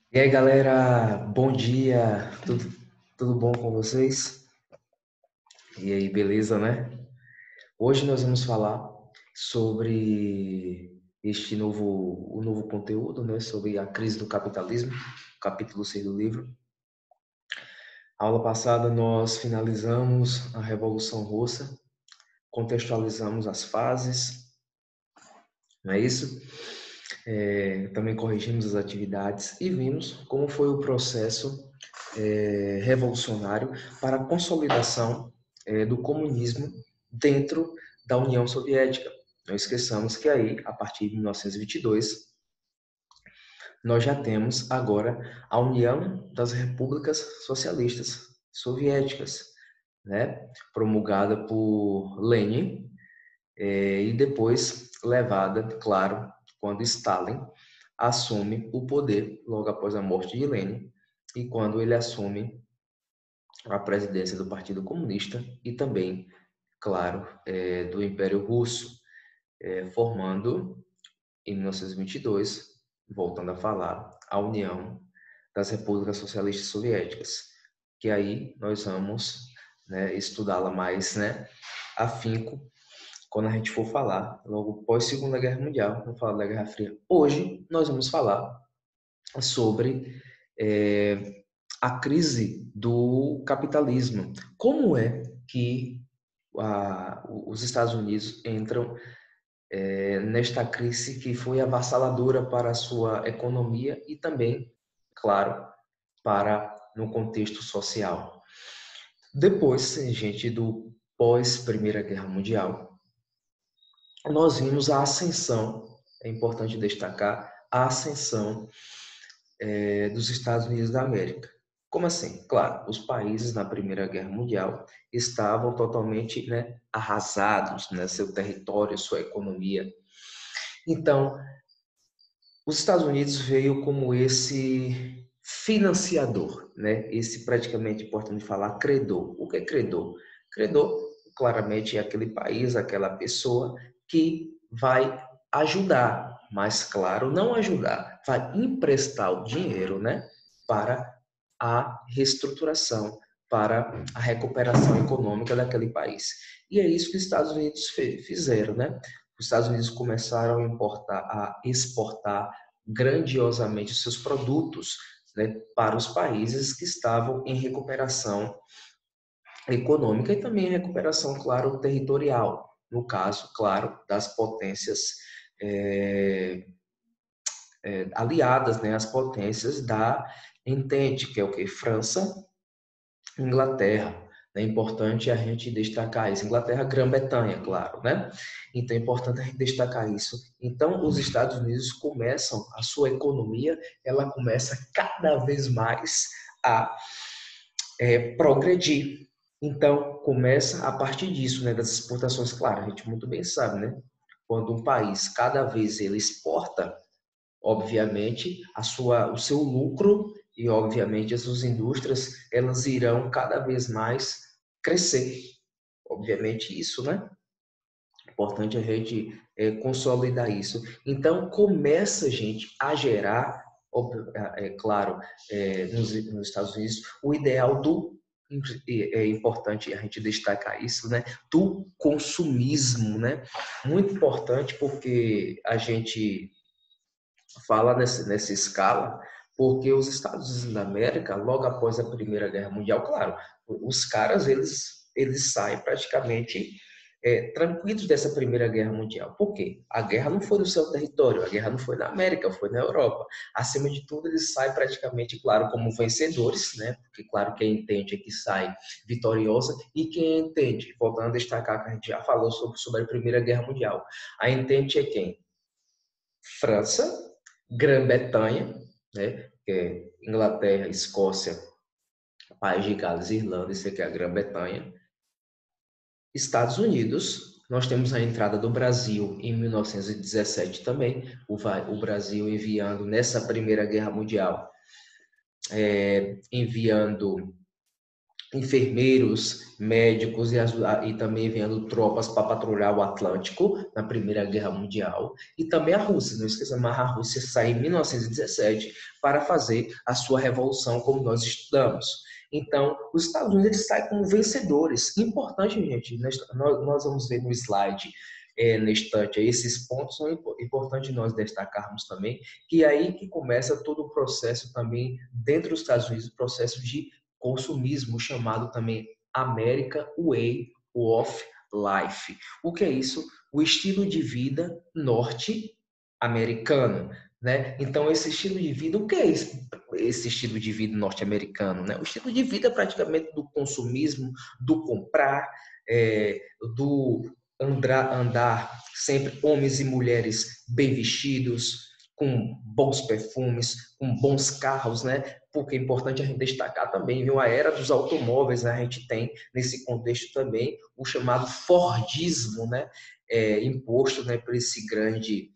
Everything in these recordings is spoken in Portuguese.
E aí, galera, bom dia, tudo bom com vocês? E aí, beleza, né? Hoje nós vamos falar sobre o novo conteúdo, né? Sobre a crise do capitalismo, capítulo 6 do livro. A aula passada nós finalizamos a Revolução Russa, contextualizamos as fases, não é isso? Também corrigimos as atividades e vimos como foi o processo revolucionário para a consolidação do comunismo dentro da União Soviética. Não esqueçamos que aí, a partir de 1922, nós já temos agora a União das Repúblicas Socialistas Soviéticas, né? Promulgada por Lenin e depois levada, claro, quando Stalin assume o poder logo após a morte de Lenin e quando ele assume a presidência do Partido Comunista e também, claro, do Império Russo, formando em 1922, voltando a falar, a União das Repúblicas Socialistas Soviéticas, que aí nós vamos, né, estudá-la mais, né, afinco quando a gente for falar logo pós Segunda Guerra Mundial, vamos falar da Guerra Fria. Hoje nós vamos falar sobre a crise do capitalismo. Como é que os Estados Unidos entram nesta crise que foi avassaladora para a sua economia e também, claro, para no contexto social. Depois, gente, do pós Primeira Guerra Mundial, nós vimos a ascensão, é importante destacar, a ascensão dos Estados Unidos da América. Como assim? Claro, os países na Primeira Guerra Mundial estavam totalmente, né, arrasados, né, seu território, sua economia. Então, os Estados Unidos veio como esse financiador, né? Esse praticamente importante falar credor. O que é credor? Credor, claramente, é aquele país, aquela pessoa que vai ajudar, mas claro, não ajudar, vai emprestar o dinheiro, né, para a reestruturação, para a recuperação econômica daquele país. E é isso que os Estados Unidos fizeram, né? Os Estados Unidos começaram a exportar grandiosamente os seus produtos, né, para os países que estavam em recuperação econômica e também em recuperação, claro, territorial. No caso, claro, das potências é, aliadas, né, as potências da Entente, que é o que? França, Inglaterra. É importante a gente destacar isso. Inglaterra, Grã-Bretanha, claro, né? Então é importante a gente destacar isso. Então, os Estados Unidos começam, a sua economia, ela começa cada vez mais a progredir. Então, começa a partir disso, né, das exportações, claro, a gente muito bem sabe, né? Quando um país cada vez ele exporta, obviamente, o seu lucro e, obviamente, as suas indústrias, elas irão cada vez mais crescer. Obviamente, isso, né? Importante a gente consolidar isso. Então, começa, gente, a gerar, claro, nos Estados Unidos, o ideal do é importante a gente destacar isso, né? Do consumismo, né? Muito importante porque a gente fala nessa escala, porque os Estados Unidos da América, logo após a Primeira Guerra Mundial, claro, os caras eles saem praticamente tranquilos dessa Primeira Guerra Mundial. Por quê? A guerra não foi no seu território, a guerra não foi na América, foi na Europa. Acima de tudo, eles saem praticamente, claro, como vencedores, né? Porque, claro, quem entende é que sai vitoriosa e quem entende, voltando a destacar que a gente já falou sobre a Primeira Guerra Mundial, a entende é quem? França, Grã-Bretanha, né, que é Inglaterra, Escócia, País de Gales, Irlanda, isso aqui é a Grã-Bretanha. Estados Unidos, nós temos a entrada do Brasil em 1917 também, o Brasil enviando nessa Primeira Guerra Mundial, enviando enfermeiros, médicos e também enviando tropas para patrulhar o Atlântico na Primeira Guerra Mundial. E também a Rússia, não esqueça, mas a Rússia sai em 1917 para fazer a sua revolução, como nós estudamos. Então, os Estados Unidos saem como vencedores. Importante, gente, nós vamos ver no slide na estante, esses pontos são importantes nós destacarmos também, que é aí que começa todo o processo também dentro dos Estados Unidos, o processo de consumismo, chamado também American Way of Life. O que é isso? O estilo de vida norte-americano, né? Então, esse estilo de vida, o que é esse estilo de vida norte-americano, né? O estilo de vida praticamente do consumismo, do comprar, do andar sempre homens e mulheres bem vestidos, com bons perfumes, com bons carros, né? Porque é importante a gente destacar também, viu? A era dos automóveis, a gente tem nesse contexto também o chamado Fordismo, né? Imposto, né, por esse grande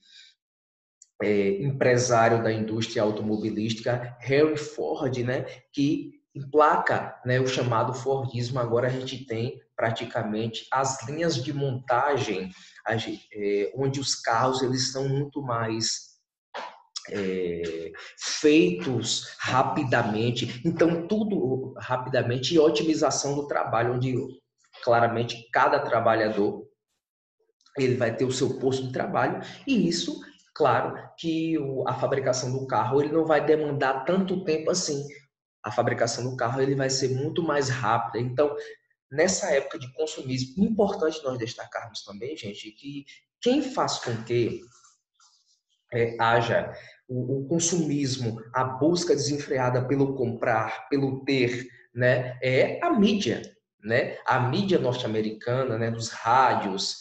empresário da indústria automobilística, Henry Ford, né, que emplaca, né, o chamado Fordismo. Agora a gente tem praticamente as linhas de montagem, onde os carros eles são muito mais feitos rapidamente, então tudo rapidamente, e otimização do trabalho, onde claramente cada trabalhador ele vai ter o seu posto de trabalho, e isso, claro, que a fabricação do carro ele não vai demandar tanto tempo assim. A fabricação do carro ele vai ser muito mais rápida. Então, nessa época de consumismo, importante nós destacarmos também, gente, que quem faz com que haja o consumismo, a busca desenfreada pelo comprar, pelo ter, né, é a mídia, né? A mídia norte-americana, né, dos rádios,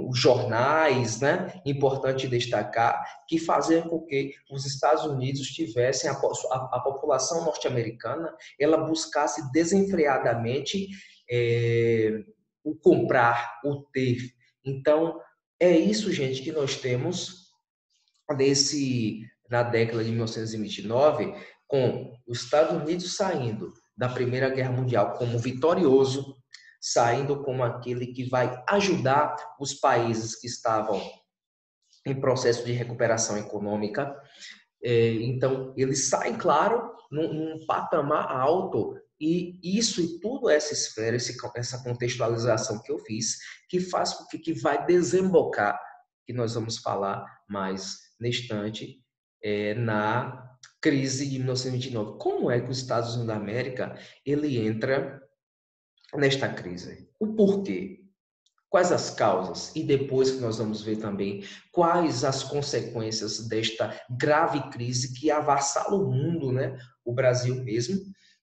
os jornais, né? Importante destacar que faziam com que os Estados Unidos tivessem a população norte-americana, ela buscasse desenfreadamente o comprar, o ter. Então é isso, gente, que nós temos na década de 1929, com os Estados Unidos saindo da Primeira Guerra Mundial como vitorioso, saindo como aquele que vai ajudar os países que estavam em processo de recuperação econômica. Então, eles saem, claro, num patamar alto, e isso e tudo essa esfera, essa contextualização que eu fiz, que faz com que vai desembocar, que nós vamos falar mais na instante, na crise de 1929. Como é que os Estados Unidos da América ele entra nesta crise? O porquê? Quais as causas? E depois que nós vamos ver também quais as consequências desta grave crise que avassala o mundo, né? O Brasil mesmo.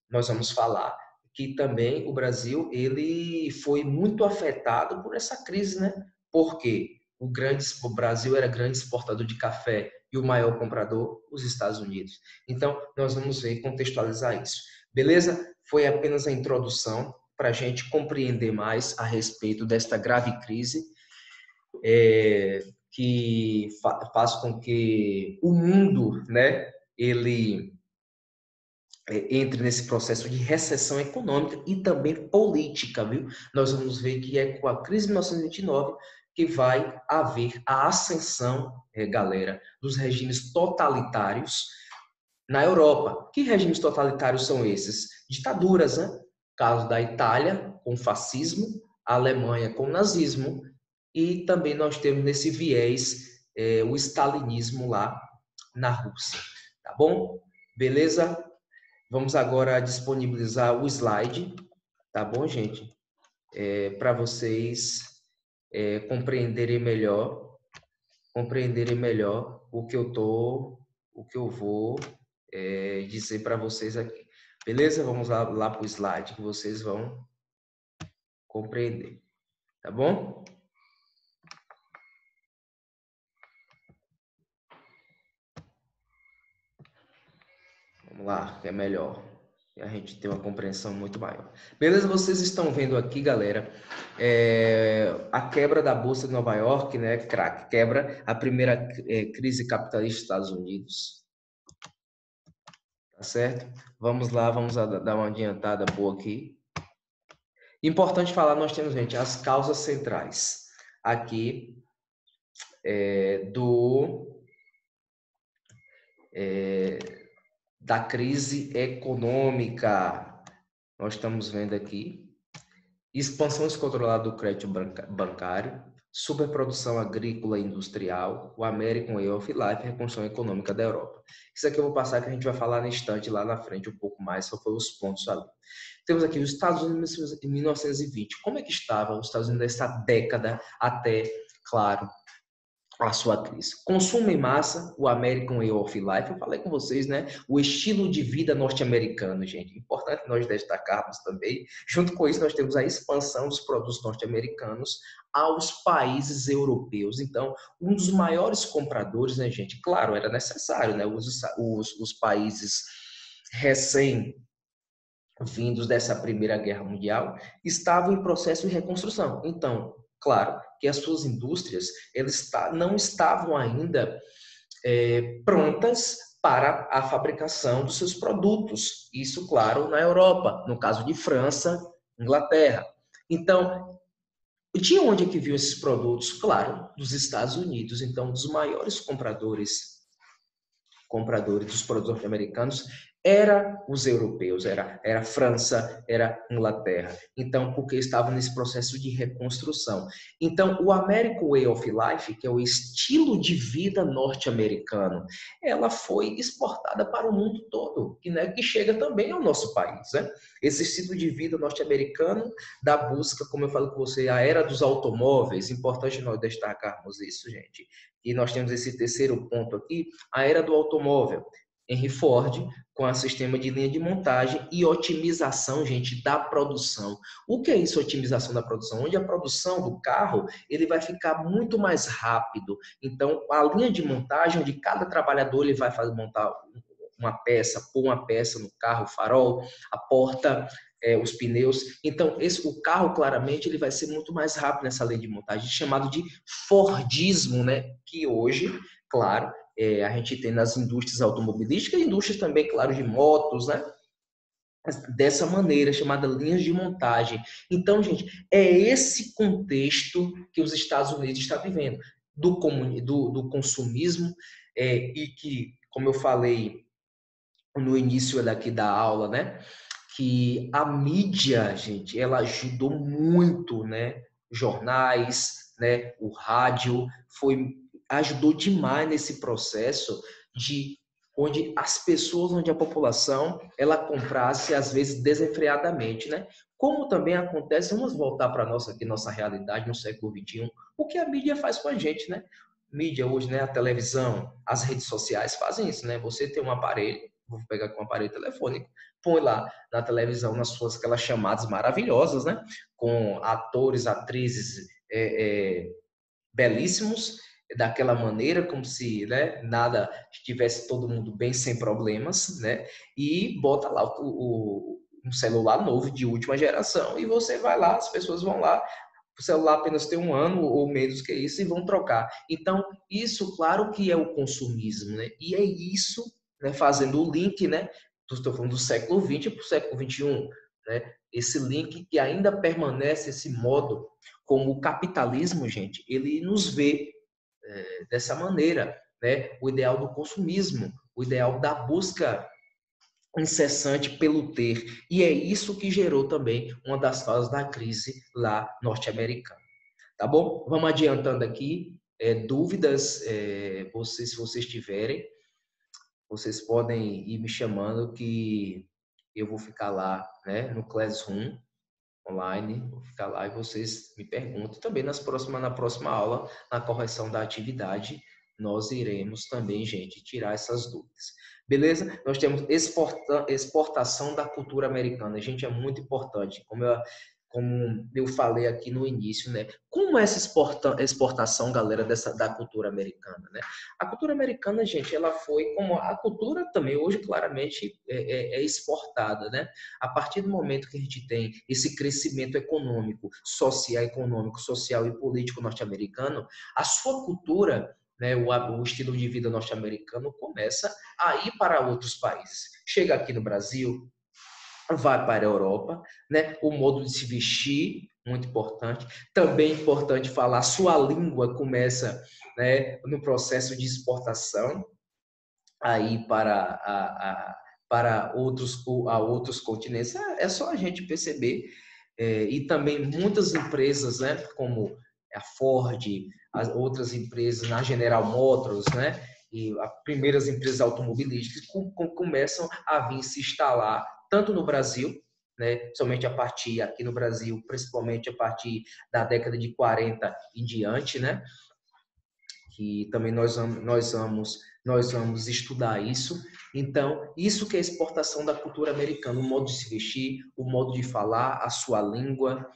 Nós vamos falar que também o Brasil ele foi muito afetado por essa crise, né? Porque o Brasil era grande exportador de café e o maior comprador, os Estados Unidos. Então, nós vamos ver e contextualizar isso. Beleza? Foi apenas a introdução para a gente compreender mais a respeito desta grave crise que faz com que o mundo, né, ele entre nesse processo de recessão econômica e também política, viu? Nós vamos ver que é com a crise de 1929 que vai haver a ascensão, galera, dos regimes totalitários na Europa. Que regimes totalitários são esses? Ditaduras, né? Caso da Itália, com fascismo, a Alemanha com nazismo, e também nós temos nesse viés o stalinismo lá na Rússia. Tá bom? Beleza? Vamos agora disponibilizar o slide, tá bom, gente? Para vocês compreenderem melhor o que eu vou dizer para vocês aqui. Beleza? Vamos lá para o slide que vocês vão compreender. Tá bom? Vamos lá, que é melhor. A gente tem uma compreensão muito maior. Beleza? Vocês estão vendo aqui, galera, a quebra da Bolsa de Nova York, né? Quebra a primeira crise capitalista dos Estados Unidos. Tá certo? Vamos lá, vamos dar uma adiantada boa aqui. Importante falar, nós temos, gente, as causas centrais aqui da crise econômica. Nós estamos vendo aqui expansão descontrolada do crédito bancário, superprodução agrícola e industrial, o American Way of Life e a reconstrução econômica da Europa. Isso aqui eu vou passar que a gente vai falar no instante lá na frente um pouco mais, só foi os pontos ali. Temos aqui os Estados Unidos em 1920. Como é que estava os Estados Unidos nessa década até, claro, a sua crise? Consumo em massa, o American Way of Life, eu falei com vocês, né? O estilo de vida norte-americano, gente. Importante nós destacarmos também. Junto com isso, nós temos a expansão dos produtos norte-americanos aos países europeus. Então, um dos maiores compradores, né, gente? Claro, era necessário, né? Os países recém vindos dessa Primeira Guerra Mundial, estavam em processo de reconstrução. Então, claro que as suas indústrias elas não estavam ainda prontas para a fabricação dos seus produtos. Isso, claro, na Europa, no caso de França, Inglaterra. Então, de onde é que viu esses produtos? Claro, dos Estados Unidos. Então, dos maiores compradores dos produtos norte-americanos era os europeus, era a França, era a Inglaterra. Então, porque estavam nesse processo de reconstrução. Então, o American Way of Life, que é o estilo de vida norte-americano, ela foi exportada para o mundo todo, que chega também ao nosso país. Né? Esse estilo de vida norte-americano da busca, como eu falo com você, a era dos automóveis, importante nós destacarmos isso, gente. E nós temos esse terceiro ponto aqui, a era do automóvel. Henry Ford, com o sistema de linha de montagem e otimização, gente, da produção. O que é isso, otimização da produção? Onde a produção do carro ele vai ficar muito mais rápido. Então, a linha de montagem, onde cada trabalhador ele vai montar uma peça, pôr uma peça no carro, o farol, a porta, os pneus. Então, o carro, claramente, ele vai ser muito mais rápido nessa linha de montagem, chamado de Fordismo, né? Que hoje, claro, a gente tem nas indústrias automobilísticas e indústrias também, claro, de motos, né? Dessa maneira, chamada linhas de montagem. Então, gente, é esse contexto que os Estados Unidos estão vivendo, do consumismo, e que, como eu falei no início daqui da aula, né? Que a mídia, gente, ela ajudou muito, né? Jornais, né? O rádio ajudou demais nesse processo de onde as pessoas, onde a população, ela comprasse às vezes desenfreadamente, né? Como também acontece, vamos voltar para nossa realidade no século XXI, o que a mídia faz com a gente, né? Mídia hoje, né? A televisão, as redes sociais fazem isso, né? Você tem um aparelho, vou pegar com um aparelho telefônico, põe lá na televisão, nas suas aquelas chamadas maravilhosas, né? Com atores, atrizes belíssimos, daquela maneira, como se, né, nada estivesse todo mundo bem, sem problemas, né? E bota lá um celular novo de última geração e você vai lá, as pessoas vão lá, o celular apenas tem 1 ano ou menos que isso e vão trocar. Então, isso, claro que é o consumismo, né? E é isso, né, fazendo o link, né? Estou falando do século XX para o século XXI, né? Esse link que ainda permanece, esse modo, como o capitalismo, gente, ele nos vê dessa maneira, né? O ideal do consumismo, o ideal da busca incessante pelo ter. E é isso que gerou também uma das causas da crise lá norte-americana. Tá bom? Vamos adiantando aqui. Dúvidas, se vocês tiverem, vocês podem ir me chamando que eu vou ficar lá, né, no Classroom online, vou ficar lá e vocês me perguntam. Também na próxima aula, na correção da atividade, nós iremos também, gente, tirar essas dúvidas. Beleza? Nós temos exportação da cultura americana. Gente, é muito importante. Como eu falei aqui no início, né? Como é essa exportação, galera, da cultura americana, né? A cultura americana, gente, ela foi como a cultura também hoje claramente é exportada, né? A partir do momento que a gente tem esse crescimento econômico, social e político norte-americano, a sua cultura né, o estilo de vida norte-americano começa a ir para outros países. Chega aqui no Brasil, vai para a Europa, né? O modo de se vestir, muito importante. Também importante falar, sua língua começa, né, no processo de exportação aí para outros continentes. É só a gente perceber. E também muitas empresas, né, como a Ford, as outras empresas, na General Motors, né, e as primeiras empresas automobilísticas começam a vir se instalar tanto no Brasil, né, somente a partir aqui no Brasil, principalmente a partir da década de 40 em diante, né, que também nós vamos estudar isso. Então, isso que é a exportação da cultura americana, o modo de se vestir, o modo de falar, a sua língua.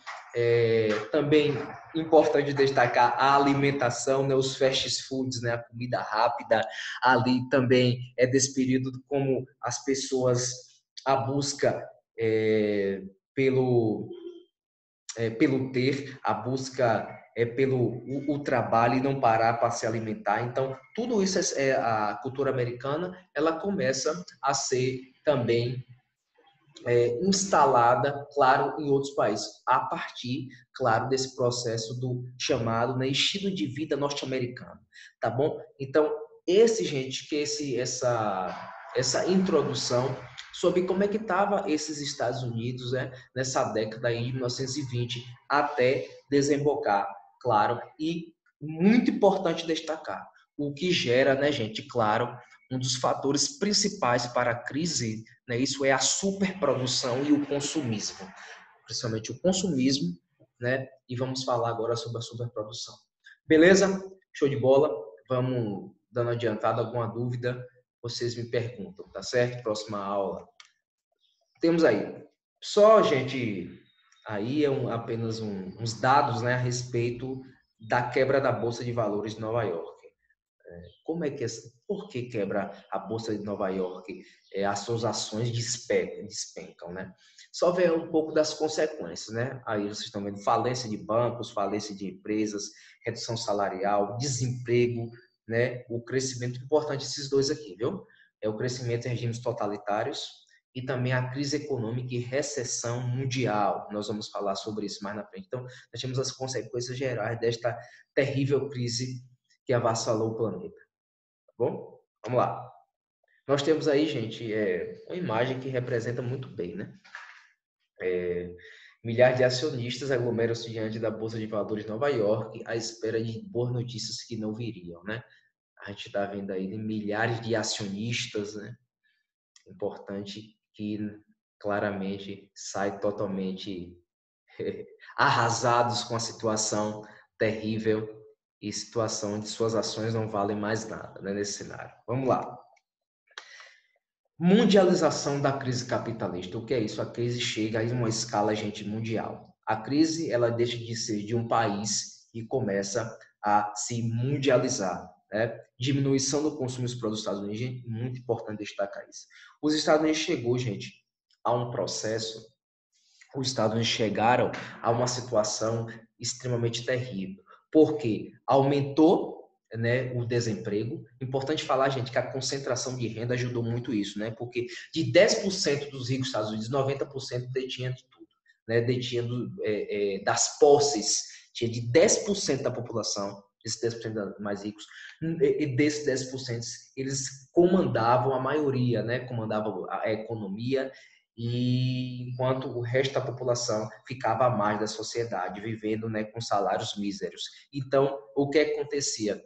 Também importante destacar a alimentação, né, os fast foods, né, a comida rápida. Ali também é desse período como as pessoas, a busca pelo pelo ter, a busca pelo o trabalho e não parar para se alimentar. Então, tudo isso a cultura americana, ela começa a ser também instalada, claro, em outros países, a partir, claro, desse processo do chamado, né, estilo de vida norte-americano, tá bom? Então, gente, essa introdução sobre como é que estava esses Estados Unidos, né, nessa década aí de 1920 até desembocar, claro, e muito importante destacar o que gera, né, gente, claro, um dos fatores principais para a crise, né, isso é a superprodução e o consumismo, principalmente o consumismo, né, e vamos falar agora sobre a superprodução. Beleza? Show de bola? Vamos dando adiantado, alguma dúvida, vocês me perguntam, tá certo? Próxima aula. Temos aí, só, gente, aí apenas uns dados, né, a respeito da quebra da Bolsa de Valores de Nova York. Como é que por que quebra a bolsa de Nova York? As suas ações despencam, né? Só ver um pouco das consequências, né? Aí vocês estão vendo falência de bancos, falência de empresas, redução salarial, desemprego, né? O crescimento importante esses dois aqui, viu? É o crescimento em regimes totalitários e também a crise econômica e recessão mundial. Nós vamos falar sobre isso mais na frente. Então, nós temos as consequências gerais desta terrível crise que avassalou o planeta. Tá bom? Vamos lá. Nós temos aí, gente, uma imagem que representa muito bem, né? Milhares de acionistas aglomeram-se diante da Bolsa de Valores de Nova York à espera de boas notícias que não viriam, né? A gente está vendo aí milhares de acionistas, né? Importante que claramente sai totalmente arrasados com a situação terrível e situação onde suas ações não valem mais nada, né, nesse cenário. Vamos lá. Mundialização da crise capitalista. O que é isso? A crise chega a uma escala, gente, mundial. A crise, ela deixa de ser de um país e começa a se mundializar, né? Diminuição do consumo dos produtos dos Estados Unidos, gente, muito importante destacar isso. Os Estados Unidos chegou, gente, a um processo, os Estados Unidos chegaram a uma situação extremamente terrível, porque aumentou, né, o desemprego. Importante falar, gente, que a concentração de renda ajudou muito isso, né? Porque de 10% dos ricos dos Estados Unidos, 90% detinha de tudo, né? Detinha das posses, tinha de 10% da população, esses 10% mais ricos, e desses 10%, eles comandavam a maioria, né? Comandavam a economia, e enquanto o resto da população ficava à margem da sociedade, vivendo, né, com salários míseros. Então, o que acontecia?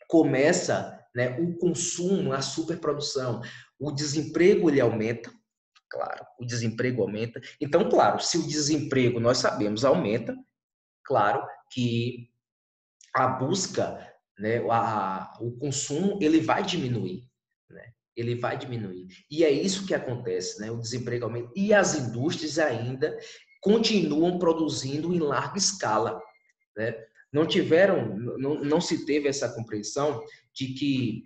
Começa, né, o consumo, a superprodução, o desemprego ele aumenta, claro, o desemprego aumenta. Então, claro, se o desemprego, nós sabemos, aumenta, claro que a busca, né, o consumo, ele vai diminuir, né? Ele vai diminuir. E é isso que acontece, né? O desemprego aumenta. E as indústrias ainda continuam produzindo em larga escala, né? Não se teve essa compreensão de que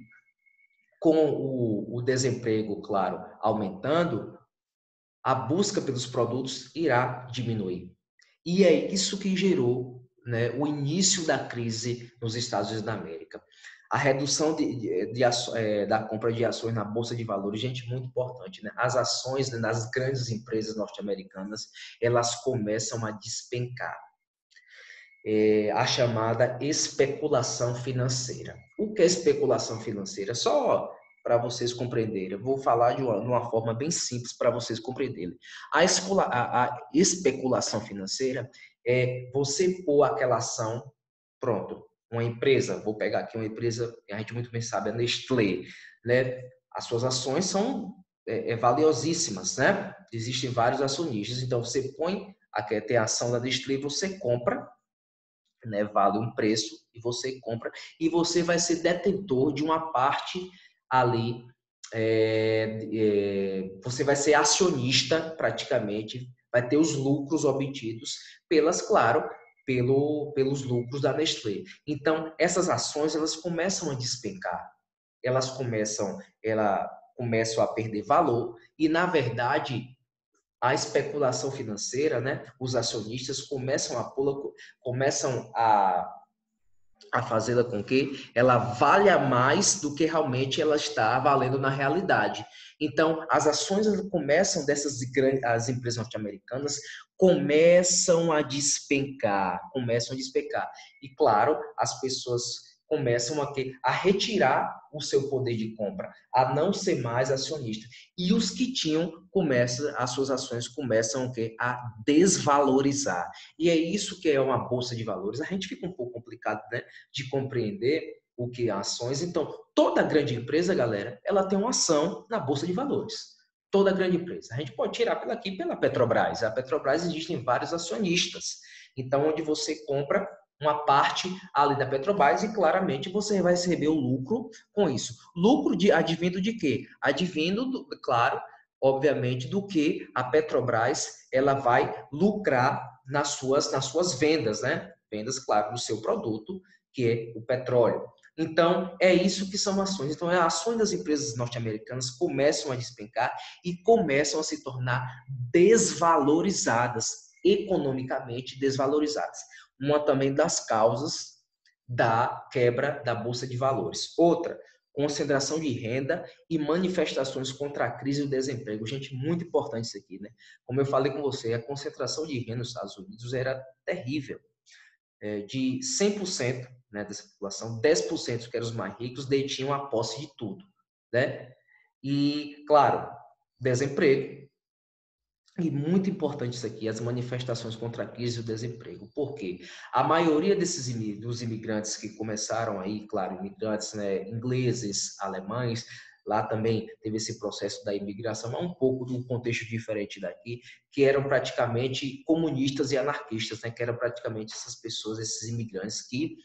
com o desemprego, claro, aumentando, a busca pelos produtos irá diminuir. E é isso que gerou, né, o início da crise nos Estados Unidos da América. A redução da compra de ações na Bolsa de Valores, gente, muito importante, né? As ações, né, das grandes empresas norte-americanas, elas começam a despencar. A chamada especulação financeira. O que é especulação financeira? Só para vocês compreenderem, eu vou falar de uma forma bem simples para vocês compreenderem. A especulação financeira é você pôr aquela ação, pronto, uma empresa, vou pegar aqui uma empresa, a gente muito bem sabe, a Nestlé, né? As suas ações são valiosíssimas, né? Existem vários acionistas, então você põe, tem a ação da Nestlé, você compra, né, vale um preço e você compra e você vai ser detentor de uma parte ali, você vai ser acionista praticamente, vai ter os lucros obtidos claro, pelos lucros da Nestlé. Então, essas ações elas começam a despencar, elas começam a perder valor e, na verdade, a especulação financeira, né? Os acionistas começam a fazê-la com que ela valha mais do que realmente ela está valendo na realidade. Então, as ações começam as empresas norte-americanas começam a despencar. E claro, as pessoas começam a retirar o seu poder de compra, a não ser mais acionista. E os que tinham, as suas ações começam a desvalorizar. E é isso que é uma bolsa de valores. A gente fica um pouco complicado, né, de compreender o que é ações. Então, toda grande empresa, galera, ela tem uma ação na bolsa de valores. Toda grande empresa. A gente pode tirar pela Petrobras. A Petrobras existem vários acionistas. Então, onde você compra uma parte ali da Petrobras e claramente você vai receber o lucro com isso. Lucro advindo de quê? Claro, obviamente, do que a Petrobras ela vai lucrar nas suas vendas, né? Vendas, claro, do seu produto, que é o petróleo. Então, é isso que são ações. Então, as ações das empresas norte-americanas começam a despencar e começam a se tornar desvalorizadas, economicamente desvalorizadas. Uma também das causas da quebra da Bolsa de Valores. Outra, concentração de renda e manifestações contra a crise e o desemprego. Gente, muito importante isso aqui, né? Como eu falei com você, a concentração de renda nos Estados Unidos era terrível. De 100%, né, dessa população, 10%, que eram os mais ricos, detinham a posse de tudo, né? E, claro, desemprego. E muito importante isso aqui, as manifestações contra a crise e o desemprego. Por quê? A maioria dos imigrantes que começaram aí, claro, imigrantes, né, ingleses, alemães, lá também teve esse processo da imigração, mas um pouco de um contexto diferente daqui, que eram praticamente comunistas e anarquistas, né, que eram praticamente essas pessoas, esses imigrantes que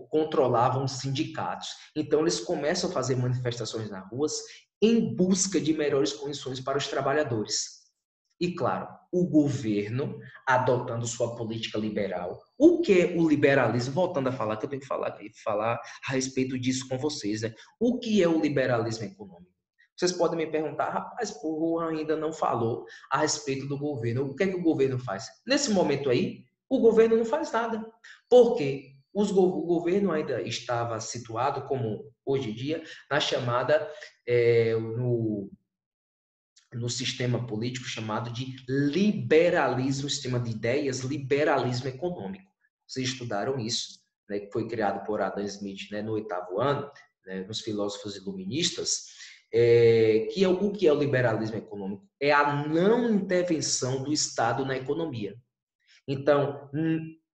controlavam os sindicatos. Então, eles começam a fazer manifestações nas ruas em busca de melhores condições para os trabalhadores. E, claro, o governo adotando sua política liberal. O que é o liberalismo? Voltando a falar, que eu tenho que falar a respeito disso com vocês. Né? O que é o liberalismo econômico? Vocês podem me perguntar, rapaz, o Juan ainda não falou a respeito do governo. O que é que o governo faz? Nesse momento aí, o governo não faz nada. Por quê? O governo ainda estava situado, como hoje em dia, na chamada, no sistema político chamado de liberalismo, sistema de ideias, liberalismo econômico. Vocês estudaram isso, né, que foi criado por Adam Smith, né, no 8º ano, né, nos filósofos iluministas, o que é o liberalismo econômico? É a não intervenção do Estado na economia. Então,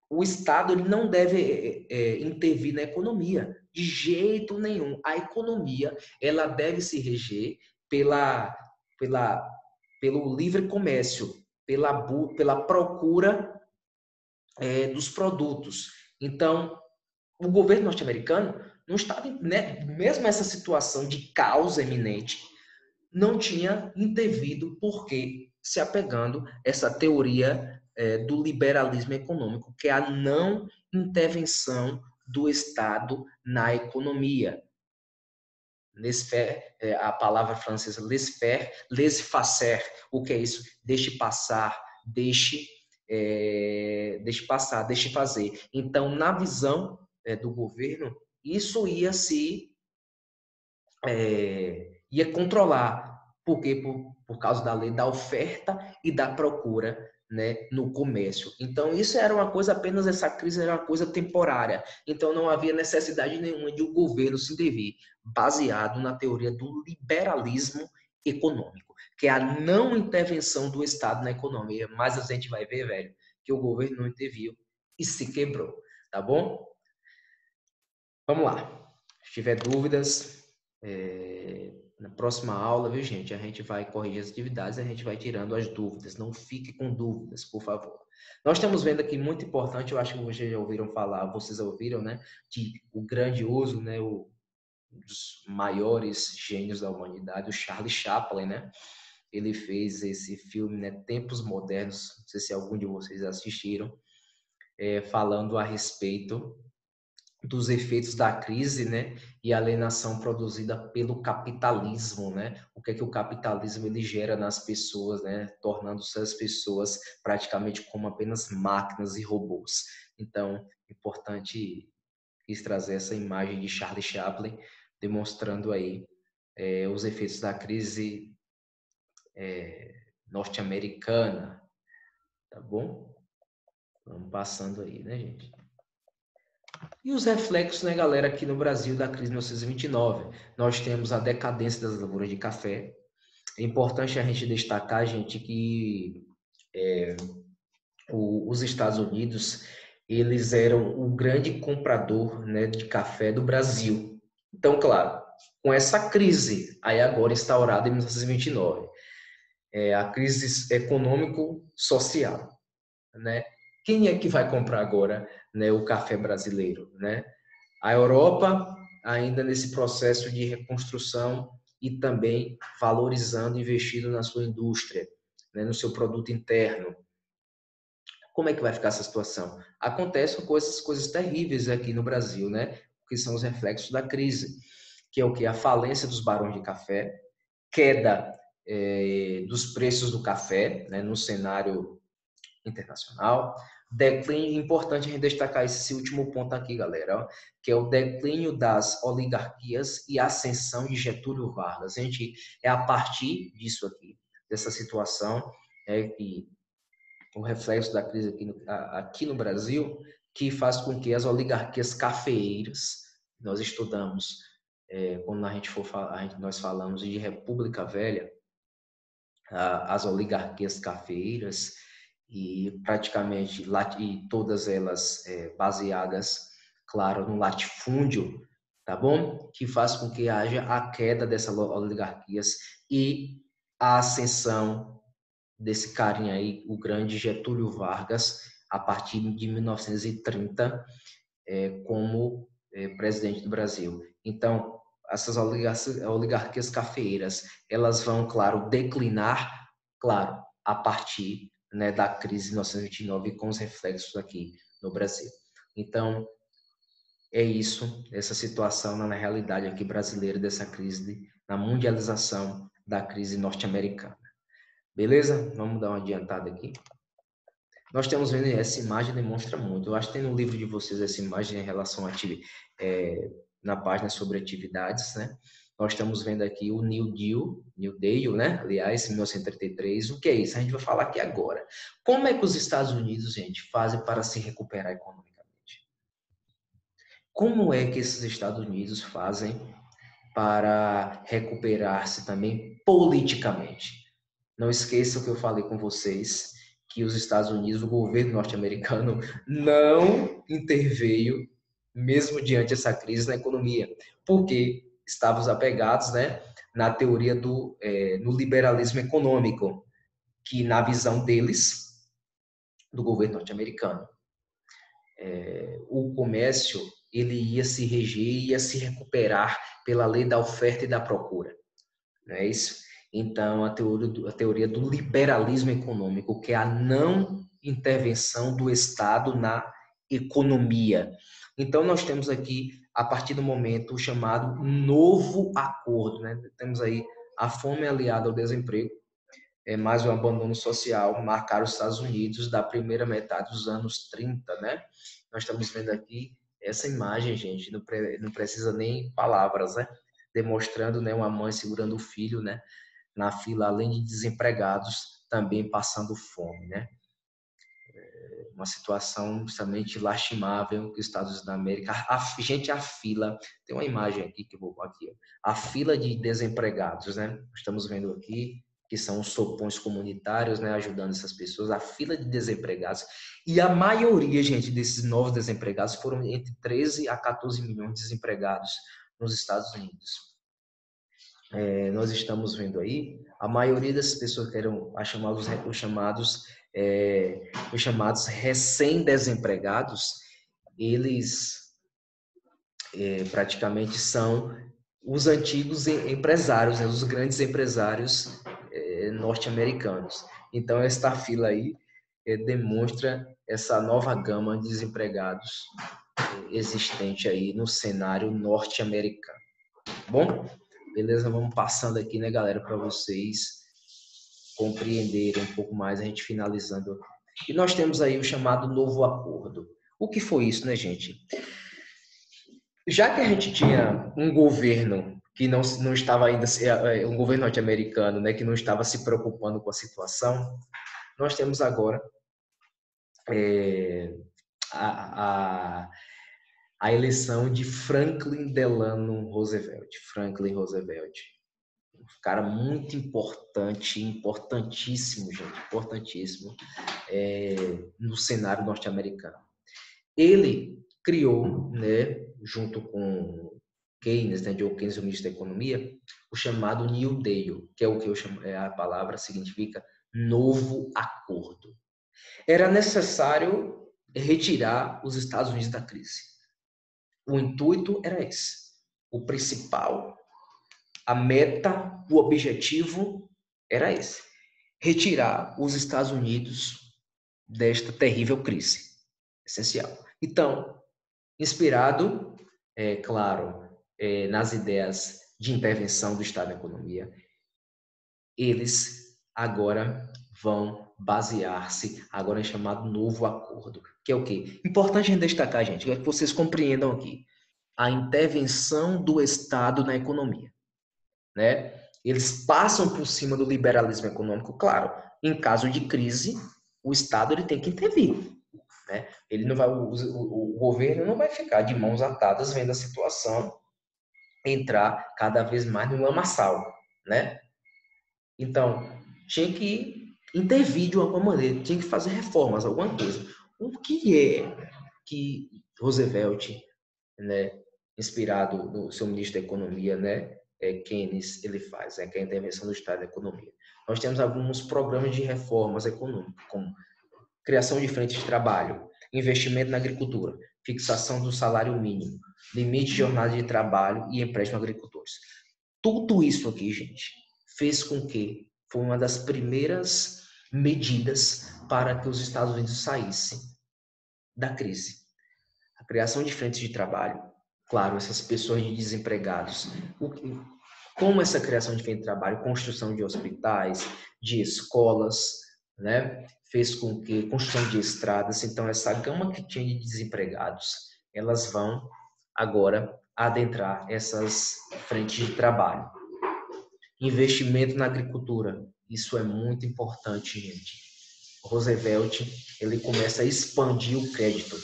o Estado ele não deve intervir na economia, de jeito nenhum. A economia ela deve se reger pela, pela, pelo livre comércio, pela procura dos produtos. Então, o governo norte-americano não estava, né, mesmo essa situação de causa eminente, não tinha intervido porque se apegando a essa teoria do liberalismo econômico, que é a não intervenção do Estado na economia. A palavra francesa laissez-faire, o que é isso? Deixe passar, deixe passar, deixe fazer. Então, na visão do governo, isso ia controlar. Por quê? Por causa da lei da oferta e da procura, né, no comércio. Então, isso era uma coisa, apenas essa crise era uma coisa temporária. Então, não havia necessidade nenhuma de o governo se intervir, baseado na teoria do liberalismo econômico, que é a não intervenção do Estado na economia. Mas a gente vai ver, velho, que o governo não interviu e se quebrou, tá bom? Vamos lá. Se tiver dúvidas, na próxima aula, viu, gente? A gente vai corrigir as atividades, a gente vai tirando as dúvidas. Não fique com dúvidas, por favor. Nós estamos vendo aqui, muito importante, eu acho que vocês já ouviram falar, vocês ouviram, né? De o grandioso, né? Um dos maiores gênios da humanidade, o Charlie Chaplin, né? Ele fez esse filme, né? Tempos Modernos, não sei se algum de vocês assistiram, falando a respeito dos efeitos da crise, né, e alienação produzida pelo capitalismo, né? O que é que o capitalismo ele gera nas pessoas, né, tornando-se as pessoas praticamente como apenas máquinas e robôs. Então, importante quis trazer essa imagem de Charlie Chaplin demonstrando aí os efeitos da crise norte-americana, tá bom? Vamos passando aí, né, gente? E os reflexos, né, galera, aqui no Brasil da crise de 1929. Nós temos a decadência das lavouras de café. É importante a gente destacar, gente, que os Estados Unidos, eles eram o grande comprador, né, de café do Brasil. Então, claro, com essa crise aí agora instaurada em 1929, a crise econômico-social, né? Quem é que vai comprar agora, né, o café brasileiro, né? A Europa ainda nesse processo de reconstrução e também valorizando, investindo na sua indústria, né, no seu produto interno. Como é que vai ficar essa situação? Acontecem coisas terríveis aqui no Brasil, né? Que são os reflexos da crise, que é o que? A falência dos barões de café, queda dos preços do café, né, no cenário internacional. Declínio, importante a gente destacar esse último ponto aqui, galera, ó, que é o declínio das oligarquias e a ascensão de Getúlio Vargas. Gente, é a partir disso aqui, dessa situação, que o reflexo da crise aqui no Brasil, que faz com que as oligarquias cafeeiras, nós estudamos, quando a gente for falar, nós falamos de República Velha, as oligarquias cafeeiras, e praticamente e todas elas baseadas, claro, no latifúndio, tá bom? Que faz com que haja a queda dessas oligarquias e a ascensão desse carinha aí, o grande Getúlio Vargas, a partir de 1930, como presidente do Brasil. Então, essas oligarquias cafeeiras, elas vão, claro, declinar, claro, a partir, né, da crise de 1929 com os reflexos aqui no Brasil. Então, é isso, essa situação na realidade aqui brasileira dessa crise, na mundialização da crise norte-americana. Beleza? Vamos dar uma adiantada aqui. Nós temos vendo essa imagem demonstra muito. Eu acho que tem no livro de vocês essa imagem em relação a na página sobre atividades, né? Nós estamos vendo aqui o New Deal, né? Aliás, 1933. O que é isso? A gente vai falar aqui agora. Como é que os Estados Unidos, gente, fazem para se recuperar economicamente? Como é que esses Estados Unidos fazem para recuperar-se também politicamente? Não esqueçam que eu falei com vocês que os Estados Unidos, o governo norte-americano, não interveio, mesmo diante dessa crise, na economia, porque estávamos apegados, né, na teoria no liberalismo econômico, que na visão deles, do governo norte-americano, o comércio ele ia se reger, ia se recuperar pela lei da oferta e da procura. Não é isso? Então, a teoria do liberalismo econômico, que é a não intervenção do Estado na economia. Então, nós temos aqui, a partir do momento, o chamado novo acordo. Né? Temos aí a fome aliada ao desemprego, mais o abandono social, marcaram os Estados Unidos da primeira metade dos anos 30. Né? Nós estamos vendo aqui essa imagem, gente, não precisa nem palavras, né? Demonstrando, né, uma mãe segurando o filho, né, na fila, além de desempregados, também passando fome, né? Uma situação justamente lastimável que os Estados Unidos da América. Gente, a fila, tem uma imagem aqui que eu vou aqui, ó, a fila de desempregados, né? Estamos vendo aqui que são os sopões comunitários, né, ajudando essas pessoas, a fila de desempregados. E a maioria, gente, desses novos desempregados foram entre 13 a 14 milhões de desempregados nos Estados Unidos. Nós estamos vendo aí, a maioria dessas pessoas que eram os chamados recém-desempregados, eles praticamente são os antigos empresários, né, os grandes empresários norte-americanos. Então, esta fila aí demonstra essa nova gama de desempregados existente aí no cenário norte-americano. Bom, beleza? Vamos passando aqui, né, galera, para vocês compreenderem um pouco mais, a gente finalizando. E nós temos aí o chamado Novo Acordo. O que foi isso, né, gente? Já que a gente tinha um governo que não estava ainda, um governo norte-americano, né, que não estava se preocupando com a situação, nós temos agora a eleição de Franklin Delano Roosevelt. Franklin Roosevelt. Um cara muito importante, importantíssimo, gente, importantíssimo, no cenário norte-americano. Ele criou, né, junto com Keynes, né, John Keynes, o ministro da Economia, o chamado New Deal, que é o que eu chamo, a palavra significa novo acordo. Era necessário retirar os Estados Unidos da crise. O intuito era esse. O principal, a meta, o objetivo era esse. Retirar os Estados Unidos desta terrível crise. Essencial. Então, inspirado, claro, nas ideias de intervenção do Estado na economia, eles agora vão basear-se agora em chamado novo acordo, que é o quê? Importante a gente destacar, gente, que vocês compreendam aqui, a intervenção do Estado na economia, né? Eles passam por cima do liberalismo econômico, claro, em caso de crise, o Estado ele tem que intervir, né? Ele não vai, o governo não vai ficar de mãos atadas vendo a situação entrar cada vez mais no lamaçal, né? Então, tinha que intervir de alguma maneira, tinha que fazer reformas, alguma coisa. O que é que Roosevelt, né, inspirado no seu ministro da Economia, né, Keynes, ele faz, que é a intervenção do Estado na economia? Nós temos alguns programas de reformas econômicas, como criação de frentes de trabalho, investimento na agricultura, fixação do salário mínimo, limite de jornada de trabalho e empréstimo a agricultores. Tudo isso aqui, gente, fez com que foi uma das primeiras medidas para que os Estados Unidos saíssem da crise. A criação de frentes de trabalho, claro, essas pessoas de desempregados. Como essa criação de frente de trabalho, construção de hospitais, de escolas, né, fez com que construção de estradas, então essa gama que tinha de desempregados, elas vão agora adentrar essas frentes de trabalho. Investimento na agricultura, isso é muito importante, gente. Roosevelt, ele começa a expandir o crédito.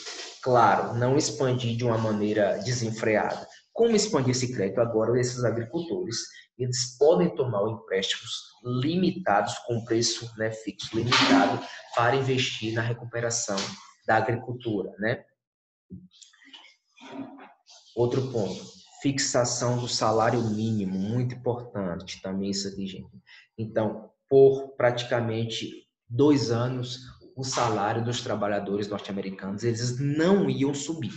Claro, não expandir de uma maneira desenfreada. Como expandir esse crédito? Agora, esses agricultores, eles podem tomar empréstimos limitados, com preço, né, fixo, limitado, para investir na recuperação da agricultura, né? Outro ponto, fixação do salário mínimo, muito importante também isso aqui, gente. Então, por praticamente 2 anos, o salário dos trabalhadores norte-americanos, eles não iam subir,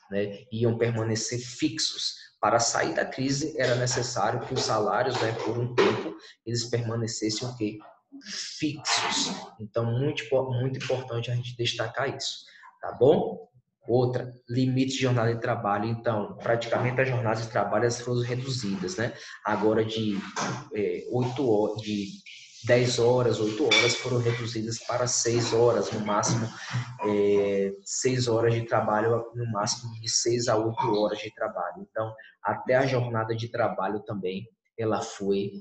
né? Iam permanecer fixos. Para sair da crise, era necessário que os salários, né, por um tempo, eles permanecessem o quê? Fixos. Então, muito importante a gente destacar isso, tá bom? Outra, limite de jornada de trabalho. Então, praticamente as jornadas de trabalho foram reduzidas, né? Agora de 8 horas, de 10 horas, 8 horas, foram reduzidas para 6 horas, no máximo 6 horas de trabalho, no máximo de 6 a 8 horas de trabalho. Então, até a jornada de trabalho também, ela foi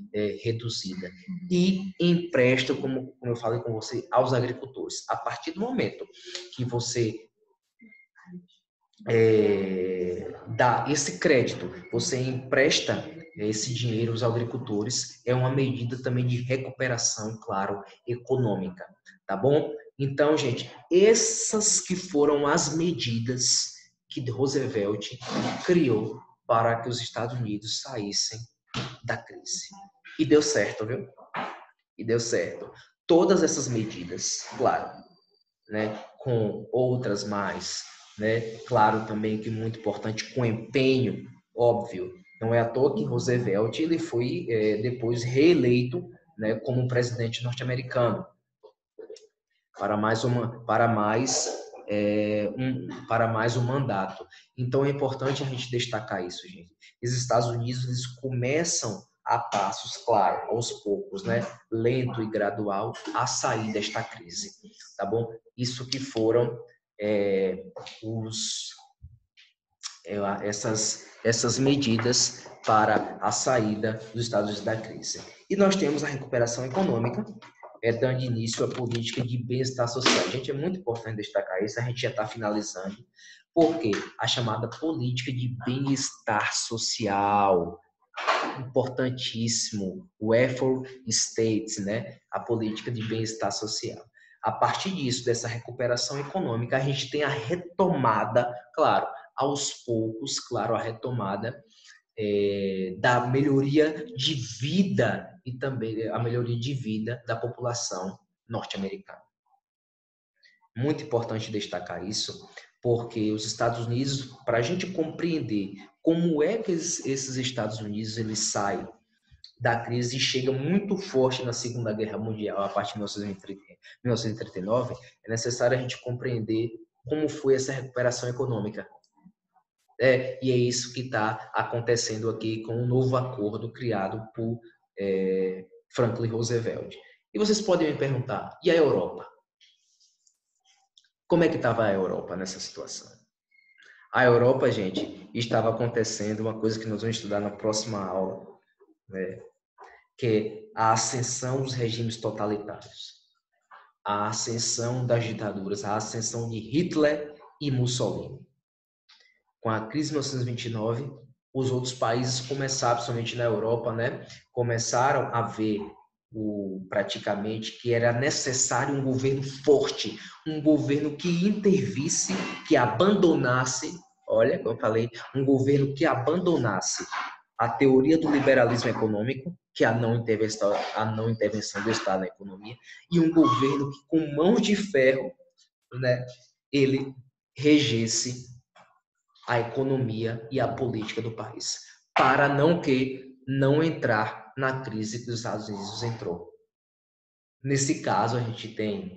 reduzida. E empresta, como eu falei com você, aos agricultores. A partir do momento que você dá esse crédito, você empresta esse dinheiro aos agricultores, é uma medida também de recuperação, claro, econômica, tá bom? Então, gente, essas que foram as medidas que Roosevelt criou para que os Estados Unidos saíssem da crise. E deu certo, viu? E deu certo. Todas essas medidas, claro, né, com outras mais, né, claro também que muito importante, com empenho, óbvio, não é à toa que Roosevelt ele foi depois reeleito, né, como presidente norte-americano para mais um mandato. Então é importante a gente destacar isso, gente. Os Estados Unidos eles começam a passos, claro, aos poucos, né, lento e gradual, a sair desta crise, tá bom? Isso que foram essas medidas para a saída dos Estados Unidos da crise. E nós temos a recuperação econômica, dando início à política de bem-estar social. Gente, é muito importante destacar isso, a gente já está finalizando, porque a chamada política de bem-estar social, importantíssimo, o welfare state, né? A política de bem-estar social. A partir disso, dessa recuperação econômica, a gente tem a retomada, claro, aos poucos, claro, a retomada da melhoria de vida e também a melhoria de vida da população norte-americana. Muito importante destacar isso, porque os Estados Unidos, para a gente compreender como é que esses Estados Unidos eles saem da crise e chegam muito forte na Segunda Guerra Mundial, a partir de 1939, é necessário a gente compreender como foi essa recuperação econômica. E é isso que está acontecendo aqui com o novo acordo criado por Franklin Roosevelt. E vocês podem me perguntar, e a Europa? Como é que estava a Europa nessa situação? A Europa, gente, estava acontecendo uma coisa que nós vamos estudar na próxima aula, né? Que é a ascensão dos regimes totalitários, a ascensão das ditaduras, a ascensão de Hitler e Mussolini. Com a crise de 1929, os outros países começaram, principalmente na Europa, né, começaram a ver praticamente que era necessário um governo forte, um governo que intervisse, que abandonasse, olha, como eu falei, um governo que abandonasse a teoria do liberalismo econômico, que é a não intervenção do Estado na economia, e um governo que, com mãos de ferro, né, ele regesse a economia e a política do país, para não entrar na crise que os Estados Unidos entrou. Nesse caso, a gente tem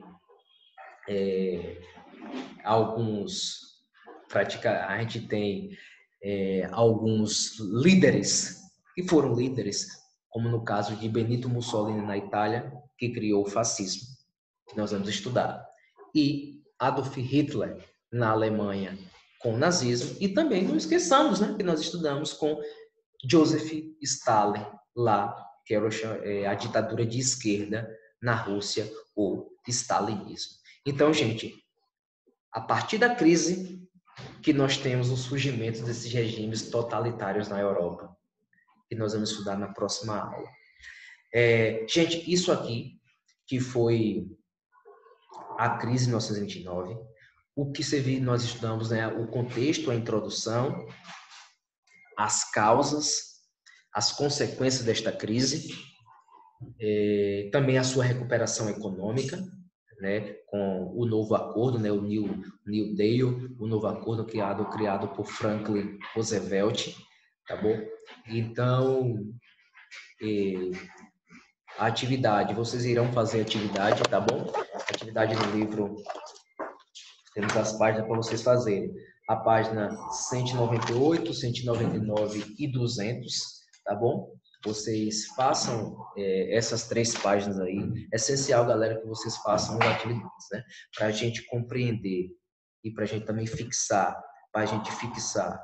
alguns líderes que foram líderes, como no caso de Benito Mussolini na Itália, que criou o fascismo, que nós vamos estudar, e Adolf Hitler na Alemanha, com o nazismo, e também não esqueçamos, né, que nós estudamos com Joseph Stalin lá, que era a ditadura de esquerda na Rússia, ou stalinismo. Então, gente, a partir da crise que nós temos o surgimento desses regimes totalitários na Europa, que nós vamos estudar na próxima aula. Gente, isso aqui, que foi a crise de 1929, o que nós estudamos, né, o contexto, a introdução, as causas, as consequências desta crise, também a sua recuperação econômica, né, com o novo acordo, né, o New Deal, o novo acordo criado por Franklin Roosevelt, tá bom? Então, a atividade, vocês irão fazer atividade, tá bom? Atividade no livro, temos as páginas para vocês fazerem. A página 198, 199 e 200, tá bom? vocês façam essas 3 páginas aí. É essencial, galera, que vocês façam as atividades, né? Para a gente compreender e para a gente também fixar, para a gente fixar,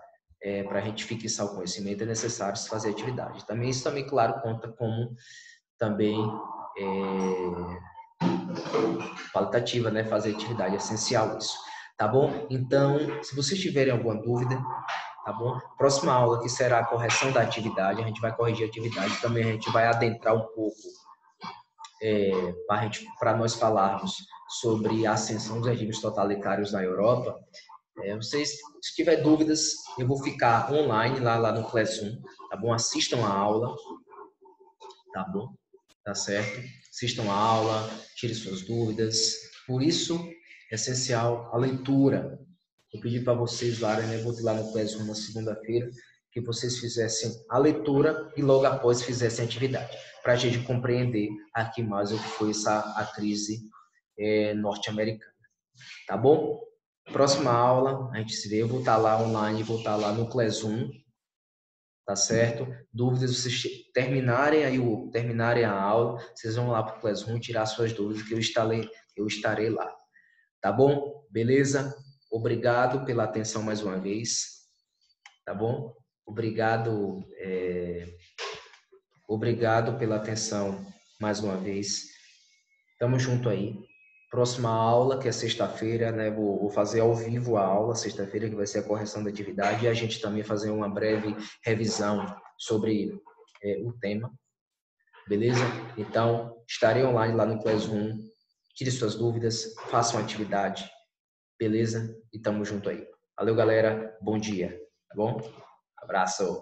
para a gente fixar o conhecimento, é necessário se fazer atividade. Também isso também, claro, conta como também qualitativa, né? Fazer atividade, é essencial isso, tá bom? Então, se vocês tiverem alguma dúvida, tá bom? Próxima aula que será a correção da atividade, a gente vai corrigir a atividade, também a gente vai adentrar um pouco para nós falarmos sobre a ascensão dos regimes totalitários na Europa. Vocês, se tiver dúvidas, eu vou ficar online lá no Classroom, tá bom? Assistam a aula, tá bom? Tá certo? Assistam a aula, tirem suas dúvidas. Por isso, é essencial a leitura. Eu pedi para vocês lá, né? Vou lá no Classroom na segunda-feira, que vocês fizessem a leitura e logo após fizessem a atividade, para a gente compreender aqui mais o que foi a crise norte-americana. Tá bom? Próxima aula, a gente se vê. Eu vou estar lá online, vou estar lá no Classroom, tá certo? Dúvidas, vocês terminarem a aula, vocês vão lá para o Classroom tirar suas dúvidas, que eu estarei lá. Tá bom? Beleza? Obrigado pela atenção mais uma vez. Tá bom? Obrigado, obrigado pela atenção mais uma vez. Tamo junto aí. Próxima aula, que é sexta-feira, né? Vou fazer ao vivo a aula, sexta-feira, que vai ser a correção da atividade, e a gente também fazer uma breve revisão sobre o tema. Beleza? Então, estarei online lá no Classroom. Tire suas dúvidas, façam a atividade. Beleza? E tamo junto aí. Valeu, galera. Bom dia. Tá bom? Abraço.